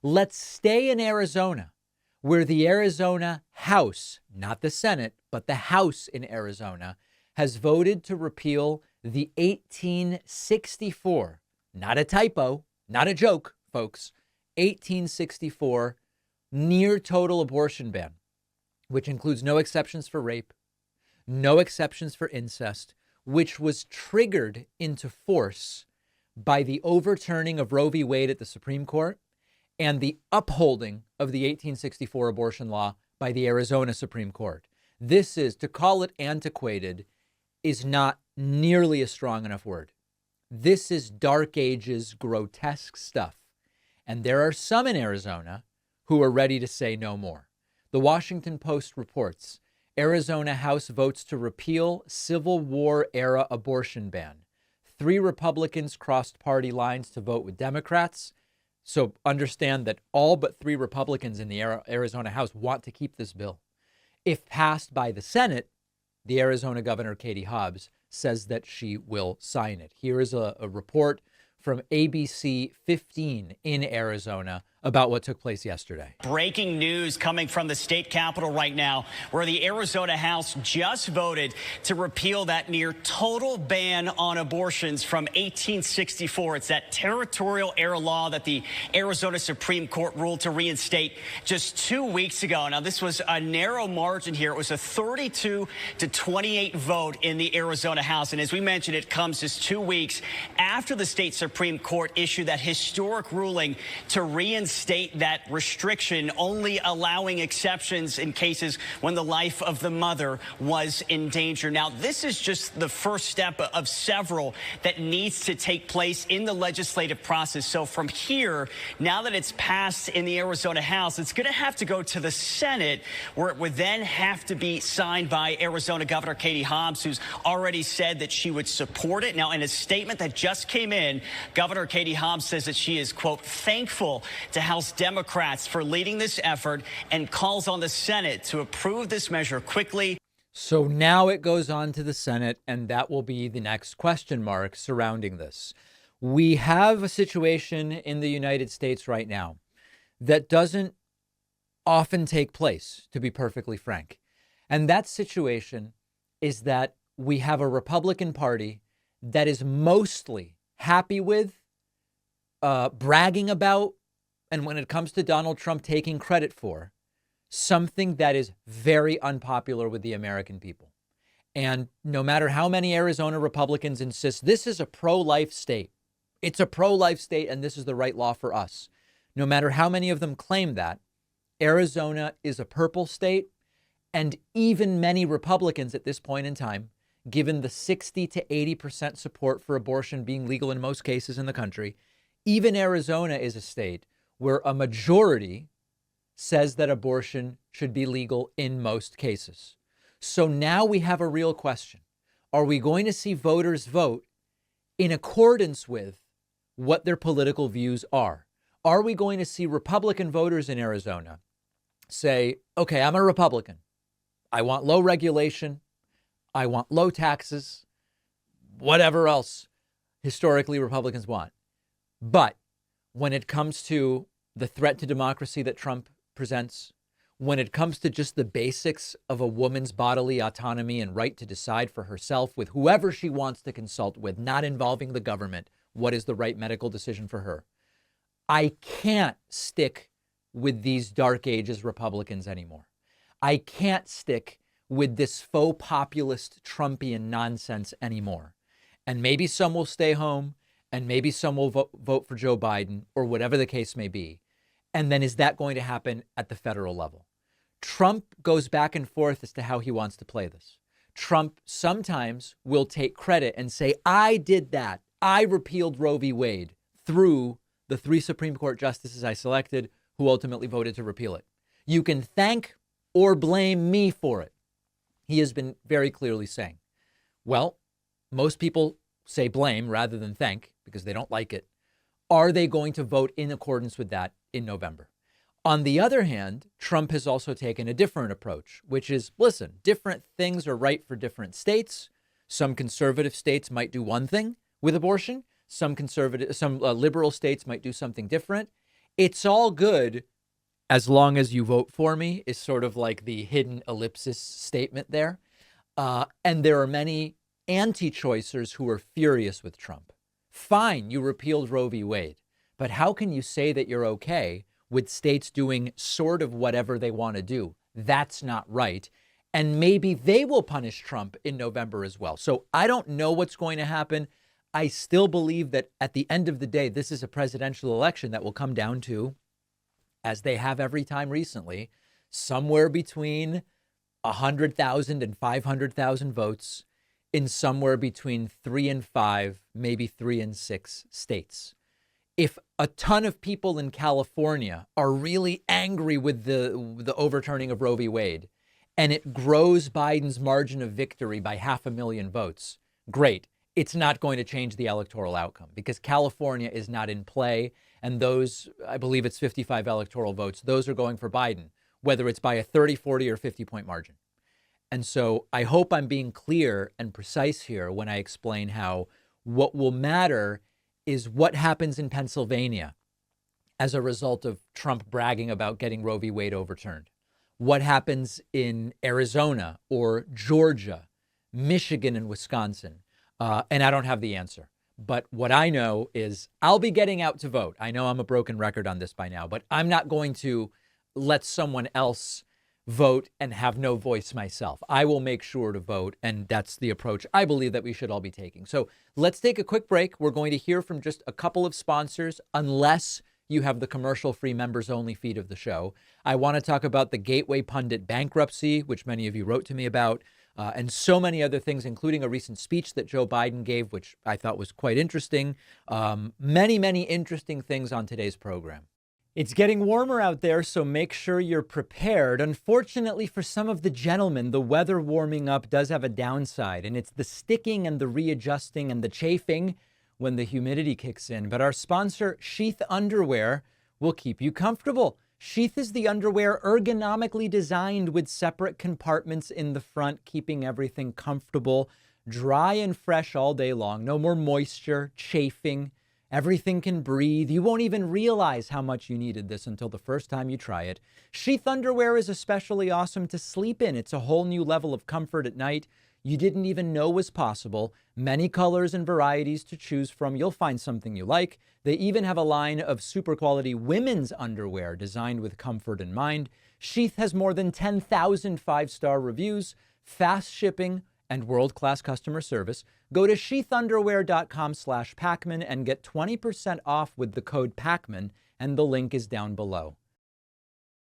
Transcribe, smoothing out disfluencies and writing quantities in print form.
Let's stay in Arizona, where the Arizona House, not the Senate, but the House in Arizona, has voted to repeal the 1864, not a typo, not a joke, folks, 1864 near total abortion ban, which includes no exceptions for rape, no exceptions for incest, which was triggered into force by the overturning of Roe v. Wade at the Supreme Court and the upholding of the 1864 abortion law by the Arizona Supreme Court. This is, to call it antiquated, is not nearly a strong enough word. This is Dark Ages grotesque stuff. And there are some in Arizona who are ready to say no more. The Washington Post reports Arizona House votes to repeal Civil War era abortion ban. 3 Republicans crossed party lines to vote with Democrats. So understand that all but 3 Republicans in the Arizona House want to keep this bill. If passed by the Senate, the Arizona Governor Katie Hobbs says that she will sign it. Here is a report from ABC 15 in Arizona about what took place yesterday. Breaking news coming from the state capitol right now, where the Arizona House just voted to repeal that near total ban on abortions from 1864. It's that territorial era law that the Arizona Supreme Court ruled to reinstate just 2 weeks ago. Now, this was a narrow margin here. It was a 32-28 vote in the Arizona House. And as we mentioned, it comes just 2 weeks after the state Supreme Court issued that historic ruling to reinstate that restriction, only allowing exceptions in cases when the life of the mother was in danger. Now, this is just the first step of several that needs to take place in the legislative process. So from here, now that it's passed in the Arizona House, it's going to have to go to the Senate, where it would then have to be signed by Arizona Governor Katie Hobbs, who's already said that she would support it. Now, in a statement that just came in, Governor Katie Hobbs says that she is, quote, thankful to House Democrats for leading this effort and calls on the Senate to approve this measure quickly. So now it goes on to the Senate, and that will be the next question mark surrounding this. We have a situation in the United States right now that doesn't often take place, to be perfectly frank. And that situation is that we have a Republican Party that is mostly happy with, bragging about, and when it comes to Donald Trump, taking credit for something that is very unpopular with the American people. And no matter how many Arizona Republicans insist this is a pro-life state, it's a pro-life state and this is the right law for us. No matter how many of them claim that, Arizona is a purple state. And even many Republicans at this point in time, given the 60 to 80% support for abortion being legal in most cases in the country, even Arizona is a state where a majority says that abortion should be legal in most cases. So now we have a real question. Are we going to see voters vote in accordance with what their political views are? Are we going to see Republican voters in Arizona say, okay, I'm a Republican. I want low regulation. I want low taxes, whatever else historically Republicans want. But when it comes to the threat to democracy that Trump presents, when it comes to just the basics of a woman's bodily autonomy and right to decide for herself with whoever she wants to consult with, not involving the government, what is the right medical decision for her? I can't stick with these Dark Ages Republicans anymore. I can't stick with this faux populist Trumpian nonsense anymore. And maybe some will stay home, and maybe some will vote for Joe Biden, or whatever the case may be. And then is that going to happen at the federal level? Trump goes back and forth as to how he wants to play this. Trump sometimes will take credit and say, I did that. I repealed Roe v. Wade through the 3 Supreme Court justices I selected who ultimately voted to repeal it. You can thank or blame me for it. He has been very clearly saying, well, most people say blame rather than thank because they don't like it. Are they going to vote in accordance with that in November? On the other hand, Trump has also taken a different approach, which is, listen, different things are right for different states. Some conservative states might do one thing with abortion. Some liberal states might do something different. It's all good as long as you vote for me, is sort of like the hidden ellipsis statement there. And there are many anti-choicers who are furious with Trump. Fine, you repealed Roe v. Wade, but how can you say that you're okay with states doing sort of whatever they want to do? That's not right. And maybe they will punish Trump in November as well. So I don't know what's going to happen. I still believe that at the end of the day, this is a presidential election that will come down to, as they have every time recently, somewhere between 100,000 and 500,000 votes in somewhere between 3 and 5, maybe 3 and 6 states. If a ton of people in California are really angry with the overturning of Roe v. Wade, and it grows Biden's margin of victory by 500,000 votes, great. It's not going to change the electoral outcome because California is not in play. And those, I believe it's 55 electoral votes, those are going for Biden, whether it's by a 30, 40 or 50-point margin. And so I hope I'm being clear and precise here when I explain how what will matter is what happens in Pennsylvania as a result of Trump bragging about getting Roe v. Wade overturned. What happens in Arizona or Georgia, Michigan and Wisconsin. And I don't have the answer. But what I know is I'll be getting out to vote. I know I'm a broken record on this by now, but I'm not going to let someone else vote and have no voice myself. I will make sure to vote. And that's the approach I believe that we should all be taking. So let's take a quick break. We're going to hear from just a couple of sponsors, unless you have the commercial-free members-only feed of the show. I want to talk about the Gateway Pundit bankruptcy, which many of you wrote to me about. And so many other things, including a recent speech that Joe Biden gave, which I thought was quite interesting. Many interesting things on today's program. It's getting warmer out there, so make sure you're prepared. Unfortunately, for some of the gentlemen, the weather warming up does have a downside, and it's the sticking and the readjusting and the chafing when the humidity kicks in. But our sponsor, Sheath Underwear, will keep you comfortable. Sheath is the underwear ergonomically designed with separate compartments in the front, keeping everything comfortable, dry and fresh all day long. No more moisture, chafing. Everything can breathe. You won't even realize how much you needed this until the first time you try it. Sheath underwear is especially awesome to sleep in. It's a whole new level of comfort at night you didn't even know was possible. Many colors and varieties to choose from. You'll find something you like. They even have a line of super quality women's underwear designed with comfort in mind. Sheath has more than 10,000 five-star reviews, fast shipping, and world-class customer service. Go to sheathunderwear.com/Pacman and get 20% off with the code Pacman, and the link is down below.